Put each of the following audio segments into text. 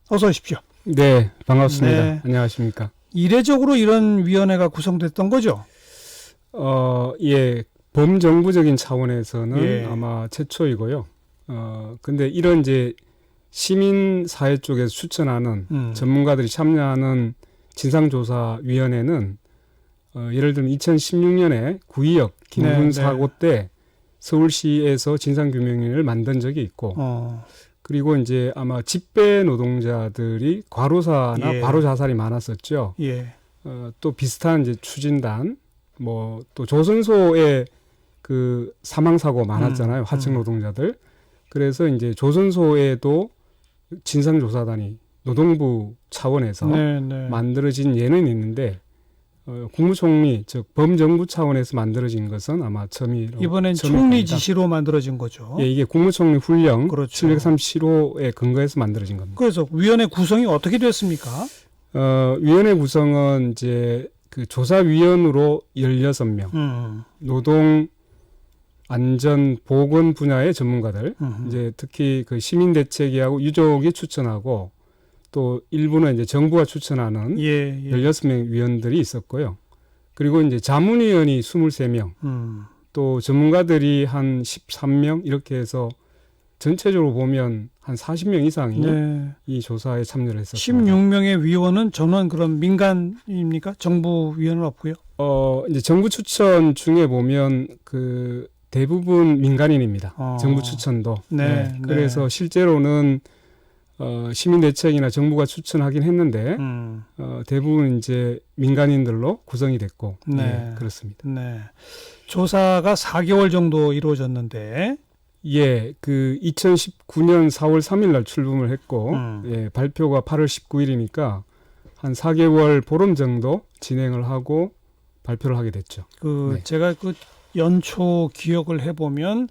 어서 오십시오. 네, 반갑습니다. 네. 안녕하십니까. 이례적으로 이런 위원회가 구성됐던 거죠? 예, 범정부적인 차원에서는 예. 아마 최초이고요. 근데 이런 이제 시민사회 쪽에서 추천하는 전문가들이 참여하는 진상조사위원회는 예를 들면 2016년에 구의역 김군 네, 사고 때 서울시에서 진상규명위를 만든 적이 있고, 그리고 이제 아마 집배 노동자들이 과로사나 예. 과로 자살이 많았었죠. 예. 또 비슷한 이제 추진단, 뭐 또 조선소에 그 사망 사고 많았잖아요. 하청 노동자들. 그래서 이제 조선소에도 진상조사단이 노동부 차원에서 네, 네. 만들어진 예는 있는데, 국무총리 즉 범정부 차원에서 만들어진 것은 아마 처음이라고. 이번엔 처음일 총리 겁니다. 지시로 만들어진 거죠. 예, 이게 국무총리 훈령 그렇죠. 737호에 근거해서 만들어진 겁니다. 그래서 위원회 구성이 어떻게 됐습니까? 위원회 구성은 이제 그 조사위원으로 16명, 노동, 안전, 보건 분야의 전문가들, 이제 특히 그 시민대책위하고 유족이 추천하고 또 일부는 이제 정부가 추천하는 예, 예. 16명 위원들이 있었고요. 그리고 이제 자문위원이 23명, 또 전문가들이 한 13명 이렇게 해서 전체적으로 보면 한 40명 이상이 네. 이 조사에 참여를 했었습니다. 16명의 위원은 전원 그럼 민간입니까? 정부 위원은 없고요. 이제 정부 추천 중에 보면 그 대부분 민간인입니다. 정부 추천도. 네, 네. 그래서 실제로는 시민대책이나 정부가 추천하긴 했는데 대부분 이제 민간인들로 구성이 됐고, 네. 그렇습니다. 네. 조사가 4개월 정도 이루어졌는데, 예, 그 2019년 4월 3일 날 출범을 했고, 예, 발표가 8월 19일이니까 한 4개월 보름 정도 진행을 하고 발표를 하게 됐죠. 네. 제가 그 연초 기억을 해보면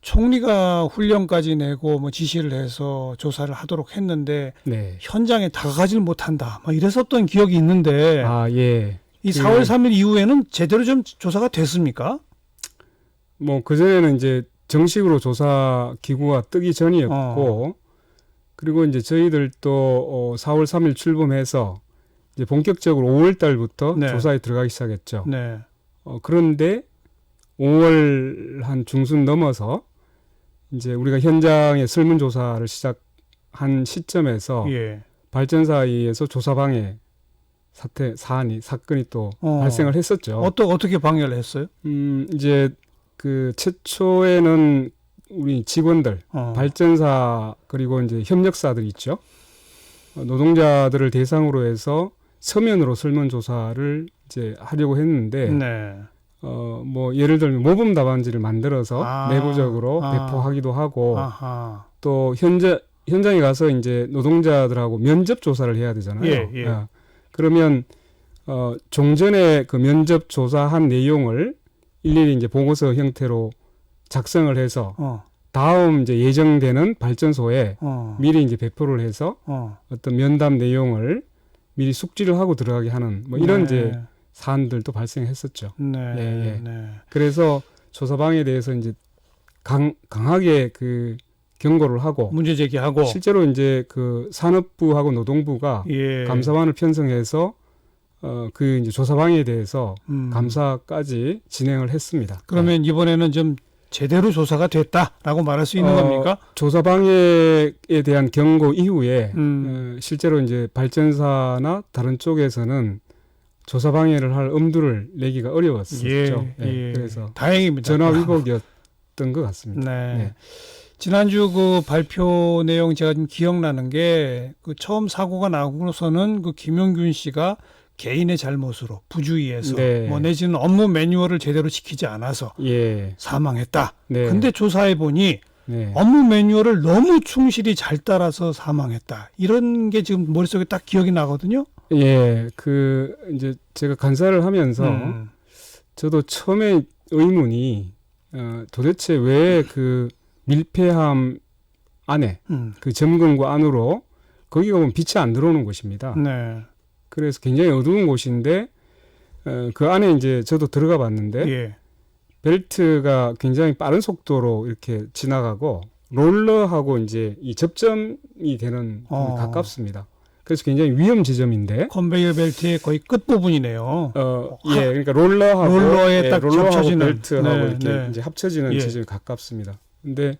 총리가 훈령까지 내고 뭐 지시를 해서 조사를 하도록 했는데 네. 현장에 다가가질 못한다. 막 이랬었던 기억이 있는데 예. 이 4월 3일 이후에는 제대로 좀 조사가 됐습니까? 뭐 그전에는 이제 정식으로 조사 기구가 뜨기 전이었고, 그리고 이제 저희들도 4월 3일 출범해서 이제 본격적으로 5월 달부터 네. 조사에 들어가기 시작했죠. 네. 그런데 5월 한 중순 넘어서 이제 우리가 현장에 설문조사를 시작한 시점에서 예. 발전사에서 조사방해 사건이 또 발생을 했었죠. 어떻게 방해를 했어요? 이제 그 최초에는 우리 직원들, 발전사 그리고 이제 협력사들 있죠. 노동자들을 대상으로 해서 서면으로 설문조사를 이제 하려고 했는데, 네. 뭐 예를 들면 모범 답안지를 만들어서 내부적으로 배포하기도 하고, 또 현장에 가서 이제 노동자들하고 면접 조사를 해야 되잖아요. 예. 그러면 종전에 그 면접 조사한 내용을 일일이 이제 보고서 형태로 작성을 해서 다음 이제 예정되는 발전소에 미리 이제 배포를 해서 어떤 면담 내용을 미리 숙지를 하고 들어가게 하는 뭐 이런 이제 사안들도 발생했었죠. 네. 그래서 조사방에 대해서 이제 강하게 그 경고를 하고 문제 제기하고 실제로 이제 그 산업부하고 노동부가 예. 감사관을 편성해서 그 이제 조사방에 대해서 감사까지 진행을 했습니다. 그러면 이번에는 좀 제대로 조사가 됐다라고 말할 수 있는 겁니까? 조사방해에 대한 경고 이후에 실제로 이제 발전사나 다른 쪽에서는 조사방해를 할 엄두를 내기가 어려웠었죠. 예. 그래서 다행입니다. 전화위복이었던 것 같습니다. 네. 지난주 그 발표 내용 제가 좀 기억나는 게 그 처음 사고가 나고서는 그 김용균 씨가 개인의 잘못으로 부주의해서 뭐 내지는 업무 매뉴얼을 제대로 지키지 않아서 사망했다. 근데 조사해 보니 업무 매뉴얼을 너무 충실히 잘 따라서 사망했다. 이런 게 지금 머릿속에 딱 기억이 나거든요. 예, 그 이제 제가 간사를 하면서 저도 처음에 의문이 도대체 왜 그 밀폐함 안에 그 점검구 안으로 거기가 보면 빛이 안 들어오는 곳입니다. 네. 그래서 굉장히 어두운 곳인데 그 안에 이제 저도 들어가 봤는데 벨트가 굉장히 빠른 속도로 이렇게 지나가고 롤러하고 이제 이 접점이 되는 가깝습니다. 그래서 굉장히 위험 지점인데 컨베이어 벨트의 거의 끝 부분이네요. 예, 그러니까 롤러에 딱 접혀지는 벨트하고 이렇게 이제 합쳐지는 지점이 가깝습니다. 근데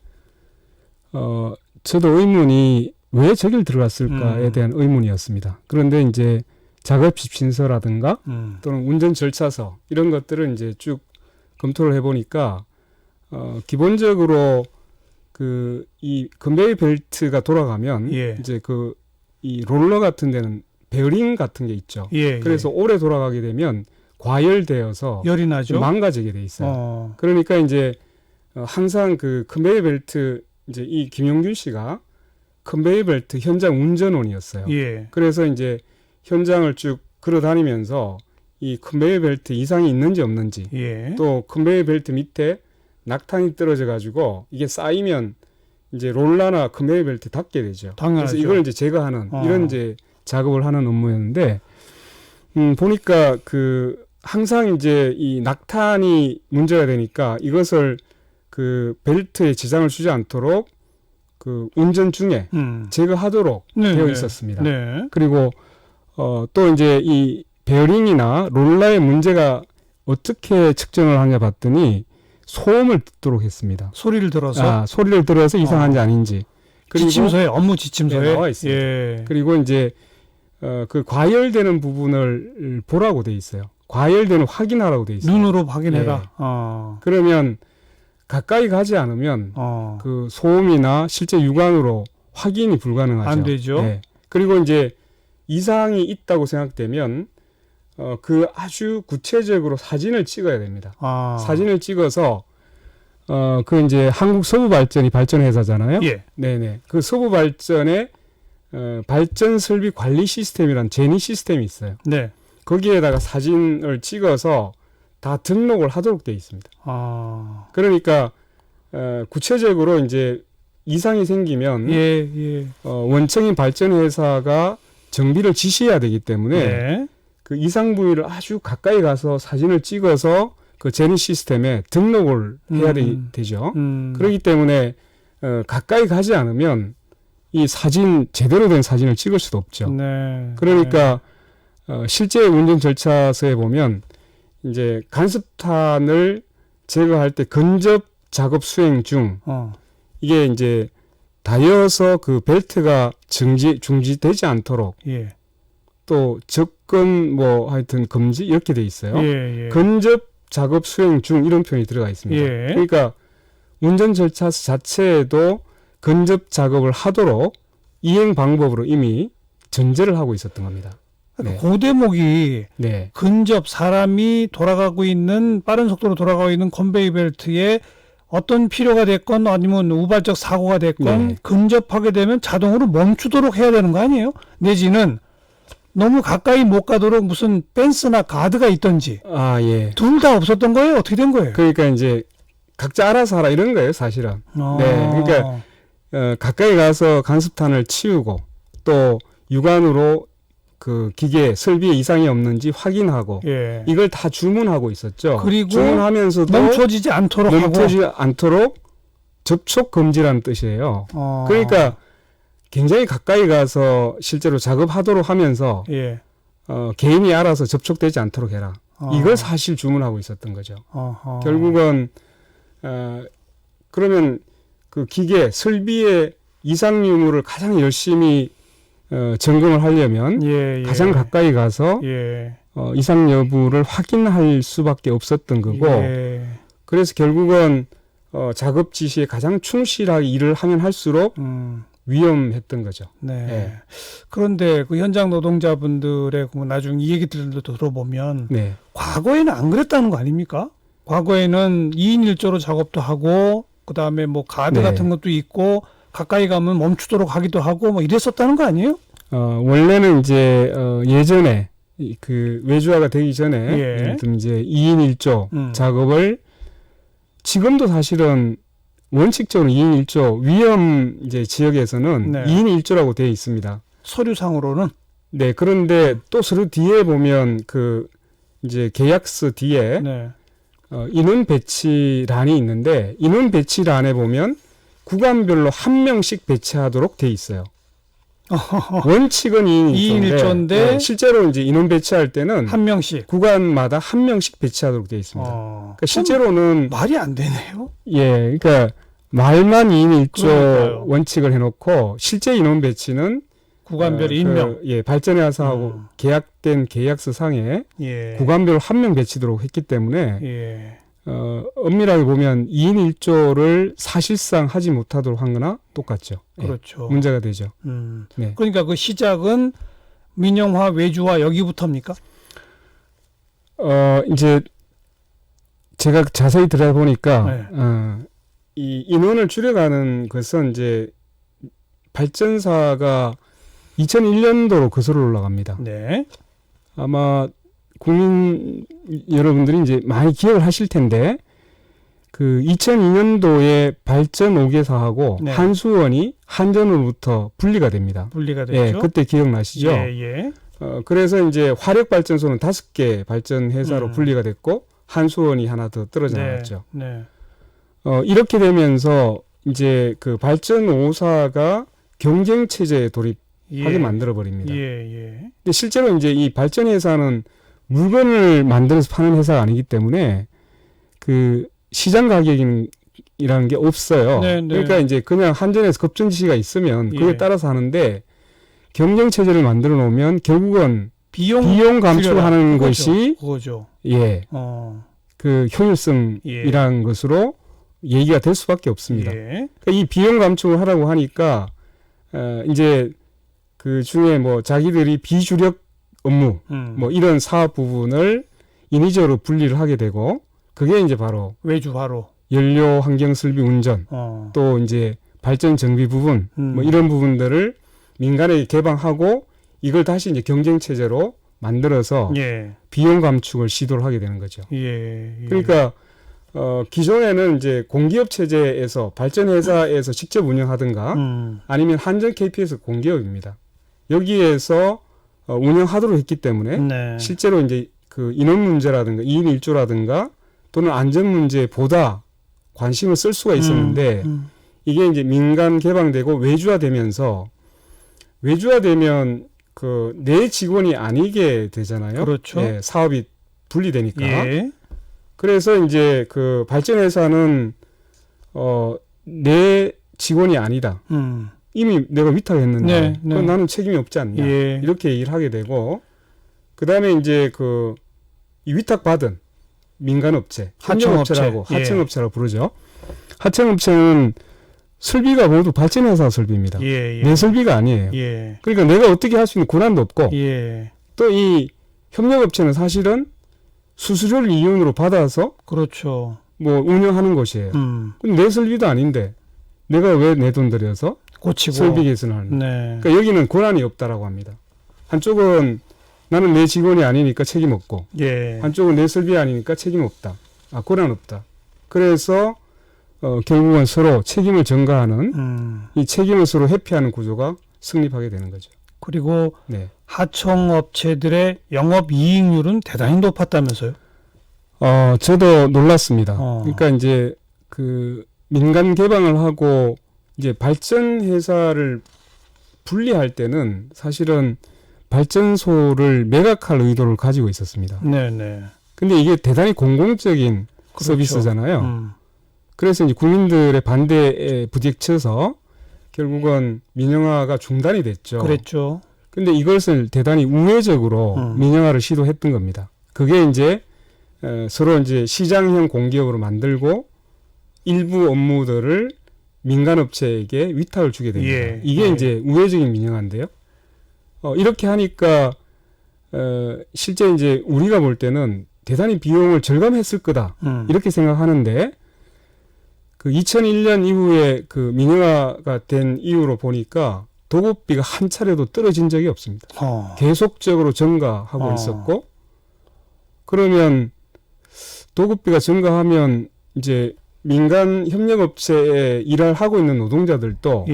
저도 의문이 왜 저길 들어갔을까에 대한 의문이었습니다. 그런데 이제 작업 집신서라든가 또는 운전 절차서 이런 것들을 이제 쭉 검토를 해보니까 기본적으로 이 컨베이어 벨트가 돌아가면 이제 이 롤러 같은 데는 베어링 같은 게 있죠. 그래서 오래 돌아가게 되면 과열되어서 열이 나죠. 망가지게 돼 있어요. 그러니까 이제 항상 그 컨베이어 벨트 이제 이 김용균 씨가 컨베이어 벨트 현장 운전원이었어요. 그래서 이제 현장을 쭉 걸어다니면서 이 컨베이어 벨트 이상이 있는지 없는지 또 컨베이어 벨트 밑에 낙탄이 떨어져 가지고 이게 쌓이면 이제 롤러나 컨베이어 벨트 닿게 되죠. 당연하죠. 그래서 이걸 이제 제거하는 이런 이제 작업을 하는 업무였는데 보니까 항상 이제 이 낙탄이 문제가 되니까 이것을 벨트에 지장을 주지 않도록 운전 중에 제거하도록 되어 있었습니다. 그리고 또 이제 이 베어링이나 롤러의 문제가 어떻게 측정을 하냐 봤더니 소음을 듣도록 했습니다. 소리를 들어서? 소리를 들어서 이상한지 아닌지. 그리고 지침서에, 업무 지침서에 나와 있습니다. 그리고 이제 과열되는 부분을 보라고 돼 있어요. 과열되는 확인하라고 돼 있어요. 눈으로 확인해라. 그러면 가까이 가지 않으면 소음이나 실제 육안으로 확인이 불가능하죠. 안 되죠. 그리고 이제 이상이 있다고 생각되면 아주 구체적으로 사진을 찍어야 됩니다. 사진을 찍어서 이제 한국 서부발전이 발전회사잖아요. 네네. 그 서부발전의 발전 설비 관리 시스템이란 제니 시스템이 있어요. 거기에다가 사진을 찍어서 다 등록을 하도록 되어 있습니다. 그러니까 구체적으로 이제 이상이 생기면 원청인 발전회사가 정비를 지시해야 되기 때문에 그 이상 부위를 아주 가까이 가서 사진을 찍어서 그 제니 시스템에 등록을 해야 되죠. 그렇기 때문에 가까이 가지 않으면 이 사진 제대로 된 사진을 찍을 수도 없죠. 그러니까 실제 운전 절차서에 보면 이제 간섭탄을 제거할 때 근접 작업 수행 중 이게 이제 다이어서 벨트가 중지되지 않도록 또 접근 하여튼 금지 이렇게 돼 있어요. 근접 작업 수행 중 이런 표현이 들어가 있습니다. 그러니까 운전 절차 자체에도 근접 작업을 하도록 이행 방법으로 이미 전제를 하고 있었던 겁니다. 그 대목이 근접 사람이 돌아가고 있는 빠른 속도로 돌아가고 있는 컨베이어 벨트에 어떤 필요가 됐건 아니면 우발적 사고가 됐건 근접하게 되면 자동으로 멈추도록 해야 되는 거 아니에요? 내지는 너무 가까이 못 가도록 무슨 펜스나 가드가 있던지 둘 다 없었던 거예요? 어떻게 된 거예요? 그러니까 이제 각자 알아서 하라 이런 거예요, 사실은. 그러니까 가까이 가서 간섭탄을 치우고 또 육안으로 기계 설비에 이상이 없는지 확인하고 이걸 다 주문하고 있었죠. 그리고 주문하면서도 멈춰지지 않도록 접촉 금지라는 뜻이에요. 그러니까 굉장히 가까이 가서 실제로 작업하도록 하면서 개인이 알아서 접촉되지 않도록 해라. 이걸 사실 주문하고 있었던 거죠. 결국은 그러면 그 기계 설비의 이상 유무를 가장 열심히 점검을 하려면 가장 가까이 가서 이상 여부를 확인할 수밖에 없었던 거고 그래서 결국은 작업 지시에 가장 충실하게 일을 하면 할수록 위험했던 거죠. 그런데 그 현장 노동자분들의 나중에 이 얘기들도 들어보면 과거에는 안 그랬다는 거 아닙니까? 과거에는 2인 1조로 작업도 하고 그다음에 가드 같은 것도 있고 가까이 가면 멈추도록 하기도 하고 이랬었다는 거 아니에요? 원래는 이제 예전에 외주화가 되기 전에 예를 들면 이제 2인 1조 작업을 지금도 사실은 원칙적으로 2인 1조 위험 이제 지역에서는 2인 1조라고 되어 있습니다. 서류상으로는? 그런데 또 서류 뒤에 보면 이제 계약서 뒤에 인원 배치란이 있는데 인원 배치란에 보면 구간별로 한 명씩 배치하도록 돼 있어요. 원칙은 2인 1조인데 실제로 이제 인원 배치할 때는 한 명씩 구간마다 한 명씩 배치하도록 돼 있습니다. 그러니까 실제로는 말이 안 되네요. 예, 그러니까 말만 2인 1조 그러니까요. 원칙을 해놓고 실제 인원 배치는 구간별 1명. 예, 발전회사하고 계약된 계약서 상에 예. 구간별 한 명 배치도록 했기 때문에 예. 엄밀하게 보면 2인 1조를 사실상 하지 못하도록 한 거나 똑같죠. 그렇죠. 예, 문제가 되죠. 네. 그러니까 그 시작은 민영화, 외주화 여기부터입니까? 이제 제가 자세히 들어보니까 네. 이 인원을 줄여가는 것은 이제 발전사가 2001년도로 거슬러 올라갑니다. 네. 아마 국민 여러분들이 이제 많이 기억을 하실 텐데 그 2002년도에 발전 5개사하고 네. 한수원이 한전으로부터 분리가 됩니다. 분리가 됐죠. 예, 그때 기억나시죠? 예. 그래서 이제 화력발전소는 5개 발전회사로 분리가 됐고 한수원이 하나 더 떨어져 나왔죠. 네. 이렇게 되면서 이제 그 발전 5사가 경쟁 체제에 돌입하게 만들어 버립니다. 근데 실제로 이제 이 발전회사는 물건을 만들어서 파는 회사가 아니기 때문에 그 시장 가격이라는 게 없어요. 그러니까 이제 그냥 한전에서 급등 지시가 있으면 그에 따라서 하는데 경쟁 체제를 만들어 놓으면 결국은 비용 감축하는 것이 그거죠. 예. 그 효율성이라는 것으로 얘기가 될 수밖에 없습니다. 그러니까 이 비용 감축을 하라고 하니까 이제 그 중에 뭐 자기들이 비주력 업무 뭐 이런 사업 부분을 인위적으로 분리를 하게 되고 그게 이제 바로 외주화로 연료 환경 설비 운전 또 이제 발전 정비 부분 뭐 이런 부분들을 민간에 개방하고 이걸 다시 이제 경쟁 체제로 만들어서 비용 감축을 시도를 하게 되는 거죠. 그러니까 기존에는 이제 공기업 체제에서 발전회사에서 직접 운영하든가 아니면 한전 KP에서 공기업입니다. 여기에서 운영하도록 했기 때문에 실제로 이제 그 인원 문제라든가 2인 1조라든가 또는 안전 문제에 보다 관심을 쓸 수가 있었는데 이게 이제 민간 개방되고 외주화되면서 그 내 직원이 아니게 되잖아요. 그렇죠. 예, 사업이 분리되니까. 그래서 이제 그 발전회사는 내 직원이 아니다. 이미 내가 위탁했는데 그건 나는 책임이 없지 않냐. 이렇게 얘기를 하게 되고 그다음에 이제 그 이 위탁받은 민간업체, 한정업체라고 하청업체라고 부르죠. 하청업체는 설비가 모두 발전회사 설비입니다. 내 설비가 아니에요. 그러니까 내가 어떻게 할 수 있는 권한도 없고 또 이 협력업체는 사실은 수수료를 이윤으로 받아서 그렇죠. 뭐 운영하는 곳이에요. 내 설비도 아닌데 내가 왜 내 돈 들여서 고치고 설비 개선을 하는 그러니까 여기는 권한이 없다라고 합니다. 한쪽은 나는 내 직원이 아니니까 책임 없고 한쪽은 내 설비 아니니까 책임 없다. 권한 없다. 그래서 결국은 서로 책임을 전가하는 이 책임을 서로 회피하는 구조가 성립하게 되는 거죠. 그리고 하청업체들의 영업이익률은 대단히 높았다면서요? 저도 놀랐습니다. 그러니까 이제 그 민간 개방을 하고 이제 발전회사를 분리할 때는 사실은 발전소를 매각할 의도를 가지고 있었습니다. 근데 이게 대단히 공공적인 서비스잖아요. 그래서 이제 국민들의 반대에 부딪혀서 결국은 민영화가 중단이 됐죠. 그랬죠. 근데 이것을 대단히 우회적으로 민영화를 시도했던 겁니다. 그게 이제 서로 이제 시장형 공기업으로 만들고 일부 업무들을 민간업체에게 위탁을 주게 됩니다. 이게 이제 우회적인 민영화인데요. 이렇게 하니까 실제 이제 우리가 볼 때는 대단히 비용을 절감했을 거다 이렇게 생각하는데 그 2001년 이후에 그 민영화가 된 이후로 보니까 도급비가 한 차례도 떨어진 적이 없습니다. 계속적으로 증가하고 있었고 그러면 도급비가 증가하면 이제 민간 협력업체에 일을 하고 있는 노동자들도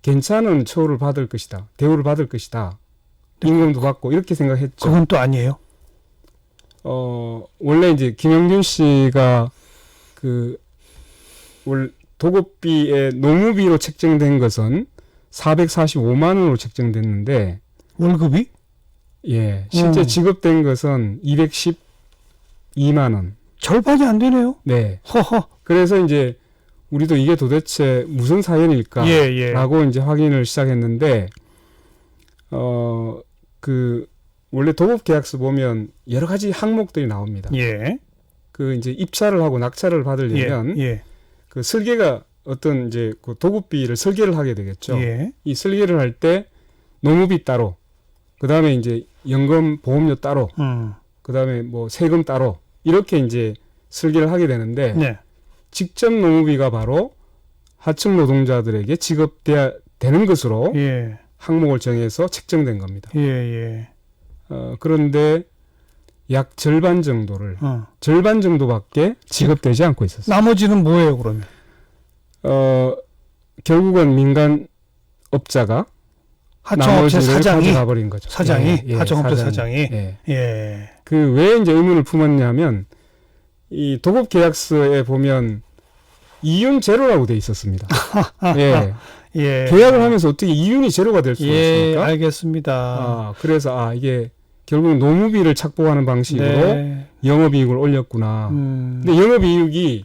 괜찮은 처우를 받을 것이다. 대우를 받을 것이다. 임금도 받고 이렇게 생각했죠. 그건 또 아니에요? 원래 이제 김영균 씨가 도급비의 노무비로 책정된 것은 445만 원으로 책정됐는데 월급이? 예, 실제 지급된 것은 212만 원. 절반이 안 되네요. 네. 허허. 그래서 이제 우리도 이게 도대체 무슨 사연일까라고 이제 확인을 시작했는데 그 원래 도급 계약서 보면 여러 가지 항목들이 나옵니다. 예. 그 이제 입찰을 하고 낙찰을 받으려면 그 설계가 어떤 이제 그 도급비를 설계를 하게 되겠죠. 이 설계를 할 때 노무비 따로, 그 다음에 이제 연금 보험료 따로, 그 다음에 뭐 세금 따로 이렇게 이제 설계를 하게 되는데 직접 노무비가 바로 하청 노동자들에게 지급돼야 되는 것으로 항목을 정해서 책정된 겁니다. 그런데 약 절반 정도를 절반 정도밖에 지급되지 않고 있었어요. 나머지는 뭐예요, 그러면? 결국은 민간 업자가 하청업체 사장이 가버린 거죠. 사장이 하청업체 사장이. 그 왜 이제 의문을 품었냐면 이 도급 계약서에 보면 이윤 제로라고 돼 있었습니다. 계약을 하면서 어떻게 이윤이 제로가 될 수가 있습니까? 알겠습니다. 그래서 이게 결국 노무비를 착복하는 방식으로 영업이익을 올렸구나. 근데 영업이익이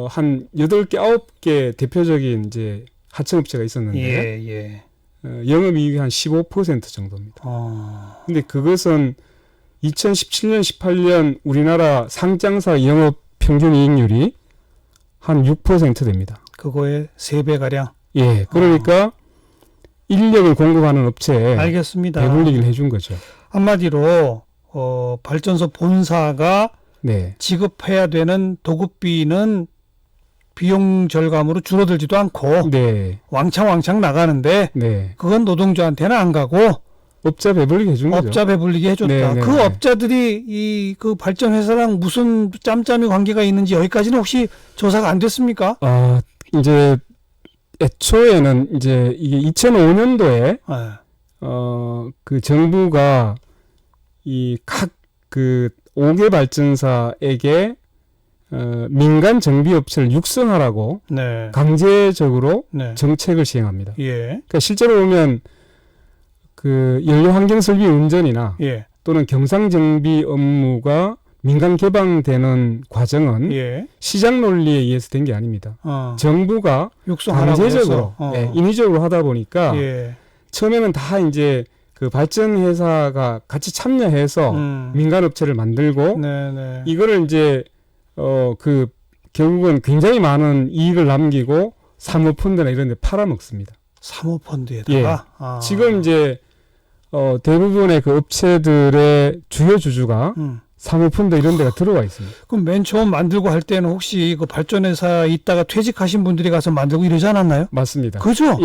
한 8개, 9개 대표적인 이제 하청업체가 있었는데 영업이익이 한 15% 정도입니다. 근데 그것은 2017년, 18년 우리나라 상장사 영업 평균 이익률이 한 6% 됩니다. 그거의 3배가량? 예, 그러니까 인력을 공급하는 업체에 알겠습니다. 배불리기를 해준 거죠. 한마디로 발전소 본사가 지급해야 되는 도급비는 비용 절감으로 줄어들지도 않고 왕창 나가는데 그건 노동자한테는 안 가고 업자 배불리게 해준 거죠. 업자 배불리게 해줬다. 그 업자들이 그 발전회사랑 무슨 짬짬이 관계가 있는지 여기까지는 혹시 조사가 안 됐습니까? 이제 애초에는 이제 이게 2005년도에 그 정부가 이 각 그 5개 발전사에게 민간 정비업체를 육성하라고 강제적으로 정책을 시행합니다. 그러니까 실제로 보면 그 연료환경설비 운전이나 또는 경상정비 업무가 민간 개방되는 과정은 시장 논리에 의해서 된 게 아닙니다. 정부가 강제적으로 인위적으로 하다 보니까 처음에는 다 이제 그 발전회사가 같이 참여해서 민간업체를 만들고 이거를 이제 그 결국은 굉장히 많은 이익을 남기고 사모펀드나 이런 데 팔아먹습니다. 사모펀드에다가? 지금 이제 대부분의 그 업체들의 주요 주주가 사모펀드 이런 데가 들어와 있습니다. 그럼 맨 처음 만들고 할 때는 혹시 그 발전회사 있다가 퇴직하신 분들이 가서 만들고 이러지 않았나요? 맞습니다. 그죠?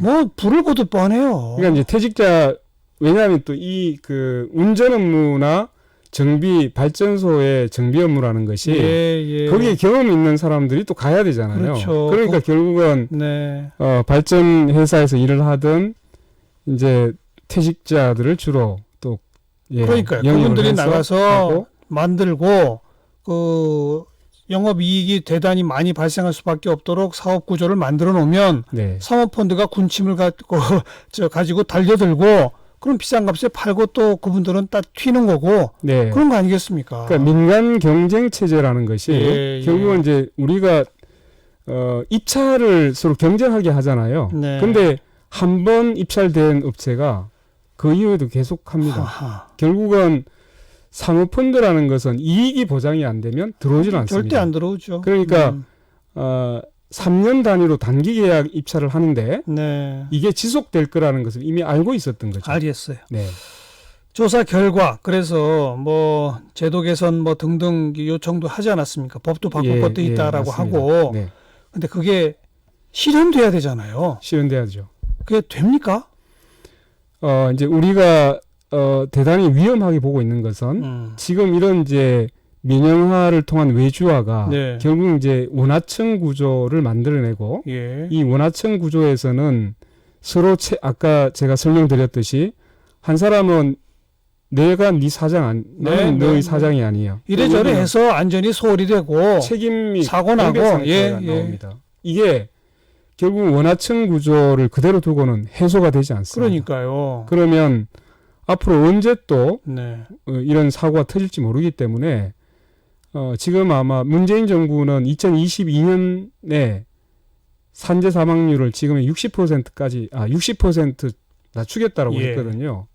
뭐 불을 보듯 뻔해요. 그러니까 이제 퇴직자, 왜냐하면 또 이 그 운전 업무나 정비 발전소의 정비 업무라는 것이 거기에 경험 있는 사람들이 또 가야 되잖아요. 그렇죠. 그러니까 결국은 발전회사에서 일을 하던 이제 퇴직자들을 주로 또 그러니까요. 그분들이 나가서 만들고 그 영업이익이 대단히 많이 발생할 수밖에 없도록 사업 구조를 만들어 놓으면 사모펀드가 군침을 가지고 달려들고 그럼 비싼 값에 팔고 또 그분들은 딱 튀는 거고 그런 거 아니겠습니까? 그러니까 민간 경쟁 체제라는 것이 결국은 이제 우리가 입찰을 서로 경쟁하게 하잖아요. 근데 한 번 입찰된 업체가 그 이후에도 계속합니다. 결국은 사모펀드라는 것은 이익이 보장이 안 되면 들어오지는 않습니다. 절대 안 들어오죠. 그러니까 3년 단위로 단기 계약 입찰을 하는데 이게 지속될 거라는 것을 이미 알고 있었던 거죠. 알겠어요. 조사 결과 그래서 뭐 제도 개선 뭐 등등 요청도 하지 않았습니까? 법도 바꿀 것도 있다라고 하고 근데 그게 실현돼야 되잖아요. 실현돼야죠. 그게 됩니까? 이제 우리가 대단히 위험하게 보고 있는 것은 지금 이런 이제 민영화를 통한 외주화가 결국 이제 원하청 구조를 만들어내고 이 원하청 구조에서는 서로 아까 제가 설명드렸듯이 한 사람은 내가 네 사장 나는 너의 사장이 아니에요. 이래저래 해서 안전이 소홀히 되고 책임이 사고 나고 나옵니다. 이게 결국 원하층 구조를 그대로 두고는 해소가 되지 않습니다. 그러니까요. 그러면 앞으로 언제 또 네. 이런 사고가 터질지 모르기 때문에 지금 아마 문재인 정부는 2022년에 산재 사망률을 지금의 60%까지 60% 낮추겠다라고 했거든요.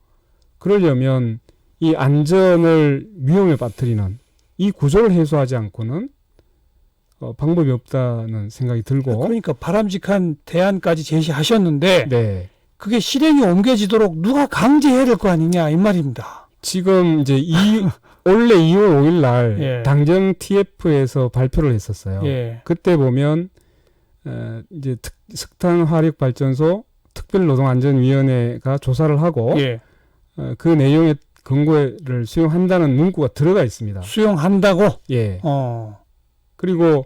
그러려면 이 안전을 위험에 빠뜨리는 이 구조를 해소하지 않고는 방법이 없다는 생각이 들고. 그러니까 바람직한 대안까지 제시하셨는데 네. 그게 실행이 옮겨지도록 누가 강제해야 될 거 아니냐 이 말입니다. 지금 이제 원래 2월 5일 날 당정 TF에서 발표를 했었어요. 그때 보면 이제 석탄 화력 발전소 특별노동안전위원회가 조사를 하고 그 내용의 권고를 수용한다는 문구가 들어가 있습니다. 수용한다고? 예. 그리고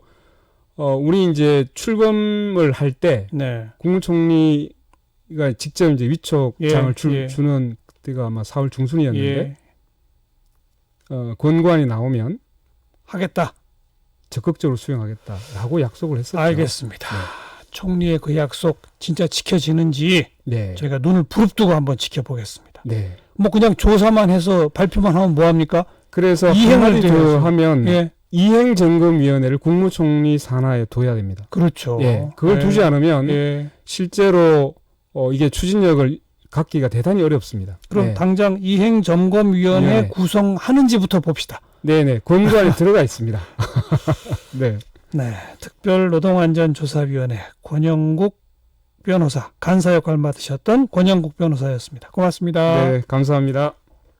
우리 이제 출범을 할 때 국무총리가 직접 이제 위촉장을 주는 그때가 아마 4월 중순이었는데 권고안이 나오면 하겠다. 적극적으로 수용하겠다라고 약속을 했었죠. 알겠습니다. 총리의 그 약속 진짜 지켜지는지 저희가 눈을 부릅뜨고 한번 지켜보겠습니다. 뭐 그냥 조사만 해서 발표만 하면 뭐합니까? 그래서 이행을 더 하면 이행점검위원회를 국무총리 산하에 둬야 됩니다. 그렇죠. 그걸 두지 않으면 실제로 이게 추진력을 갖기가 대단히 어렵습니다. 그럼 당장 이행점검위원회 구성하는지부터 봅시다. 네네. 권고안에 들어가 있습니다. 네. 특별노동안전조사위원회 권영국 변호사, 간사 역할 맡으셨던 권영국 변호사였습니다. 고맙습니다. 네, 감사합니다.